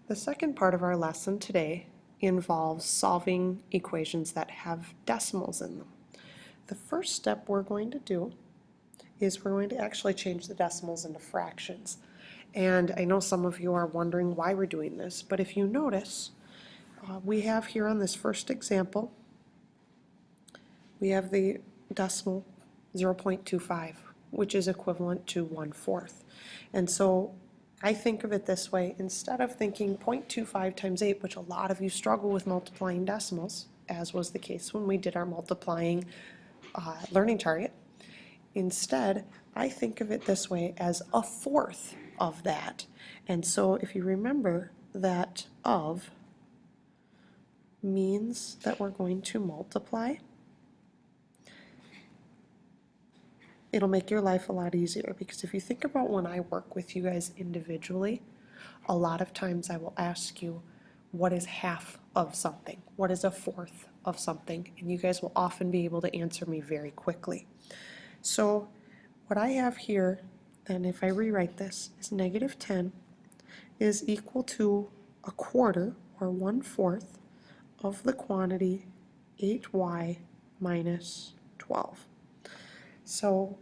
The second part of our lesson today involves solving equations that have decimals in them. The first step we're going to do is we're going to actually change the decimals into fractions. And I know some of you are wondering why we're doing this, but if you notice, we have here on this first example, we have the decimal 0.25, which is equivalent to 1/4. And so I think of it this way: instead of thinking 0.25 times 8, which a lot of you struggle with multiplying decimals, as was the case when we did our multiplying learning target, instead I think of it this way as 1/4 of that. And so if you remember that of means that we're going to multiply, it'll make your life a lot easier, because if you think about when I work with you guys individually, a lot of times I will ask you, what is half of something? What is 1/4 of something? And you guys will often be able to answer me very quickly. So what I have here, then, if I rewrite this, is -10 is equal to 1/4, or 1/4, of the quantity 8y minus 12. So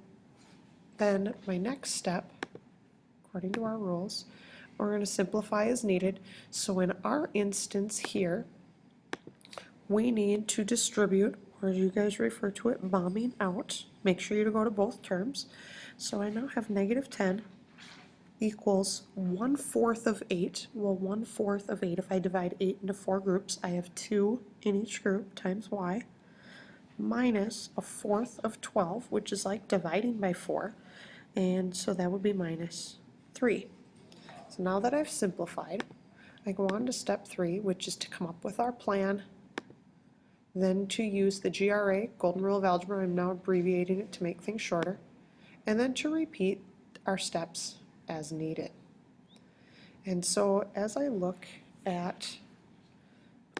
then my next step, according to our rules, we're going to simplify as needed. So in our instance here, we need to distribute, or as you guys refer to it, bombing out. Make sure you go to both terms. So I now have -10 equals 1/4 of 8. Well, 1/4 of 8, if I divide 8 into 4 groups, I have 2 in each group times y, minus 1/4 of 12, which is like dividing by 4, and so that would be -3. So now that I've simplified, I go on to step 3, which is to come up with our plan, then to use the GRA, Golden Rule of Algebra. I'm now abbreviating it to make things shorter, and then to repeat our steps as needed. And so as I look at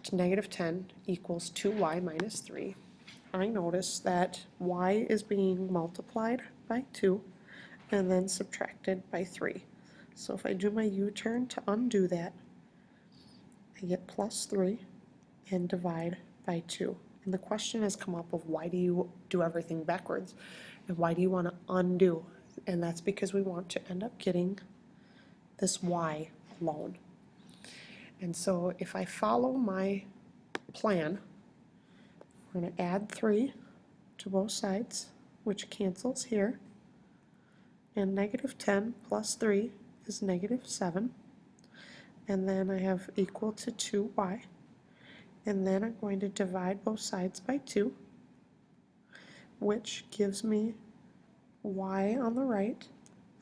-10 equals 2y minus 3, I notice that y is being multiplied by 2 and then subtracted by 3. So if I do my U-turn to undo that, I get +3 and divide by 2. And the question has come up of, why do you do everything backwards? And why do you want to undo? And that's because we want to end up getting this y alone. And so if I follow my plan, we're going to add 3 to both sides, which cancels here, and -10 plus 3 is -7, and then I have equal to 2y, and then I'm going to divide both sides by 2, which gives me y on the right,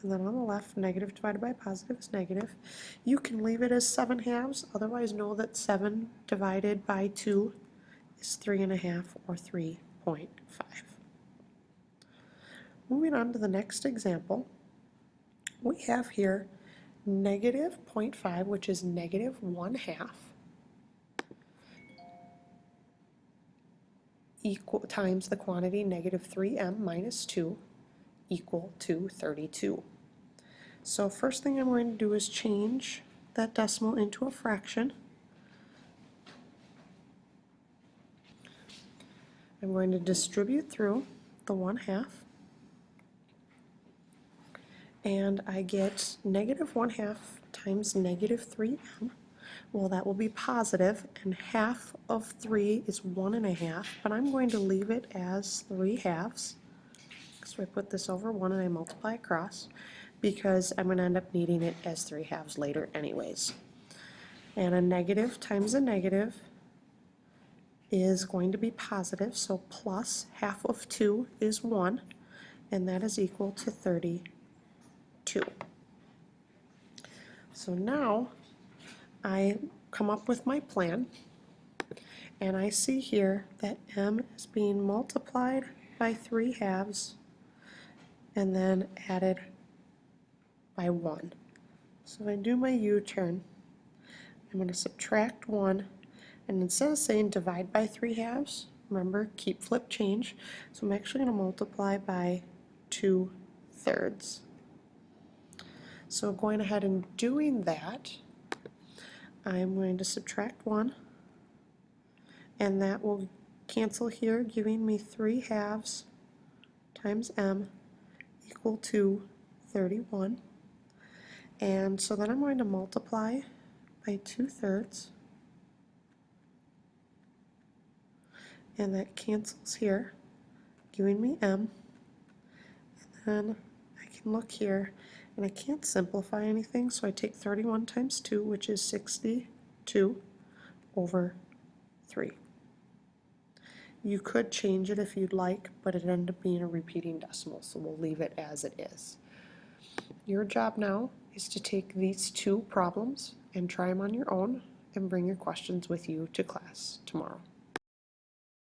and then on the left, negative divided by positive is negative. You can leave it as 7/2, otherwise know that 7 divided by 2 is 3.5, or 3.5. Moving on to the next example, we have here -0.5, which is -1/2, times the quantity -3m minus 2 equal to 32. So first thing I'm going to do is change that decimal into a fraction. I'm going to distribute through the 1/2, and I get -1/2 times -3m. Well, that will be positive, and half of 3 is 1.5, but I'm going to leave it as 3/2. So I put this over 1 and I multiply across, because I'm going to end up needing it as 3/2 later anyways. And a negative times a negative is going to be positive, so plus half of 2 is 1, and that is equal to 32. So now I come up with my plan, and I see here that m is being multiplied by 3/2 and then added by 1. So if I do my U-turn, I'm going to subtract 1, and instead of saying divide by 3/2, remember, keep flip change, so I'm actually going to multiply by 2/3. So going ahead and doing that, I'm going to subtract 1, and that will cancel here, giving me 3 halves times m equal to 31. And so then I'm going to multiply by 2/3, and that cancels here, giving me m. And then I can look here, and I can't simplify anything, so I take 31 times 2, which is 62 over 3. You could change it if you'd like, but it ended up being a repeating decimal, so we'll leave it as it is. Your job now is to take these 2 problems and try them on your own and bring your questions with you to class tomorrow.